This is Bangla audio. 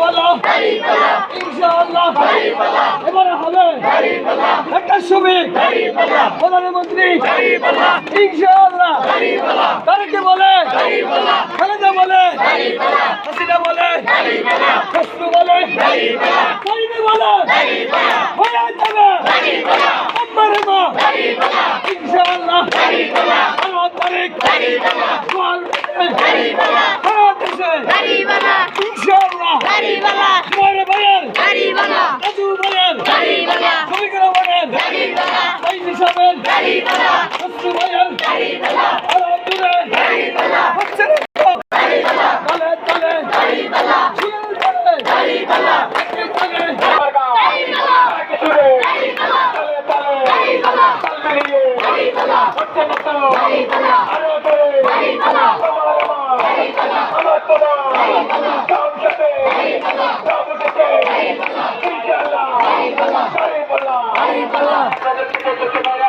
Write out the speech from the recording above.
বলো ইনশাআল্লাহ এবারে হবে একটা শ্রমিক প্রধানমন্ত্রী ইনশাআল্লাহ তাদেরকে বলে খালেদা বলে হাসিনা বলে খসরু বলে সাইদি বলে হয়ে যাবে আম্মারে মা ইনশাআল্লাহ 12 তারিখ সারা দেশে ইনশাআল্লাহ তোমার ভাইয়ের রাজু ভাইয়ের শ্রমিকেরা বলেন সাইদি সাহেবের খসরু ভাইয়ের আরো দূরে হচ্ছে তালে তালে Inshallah.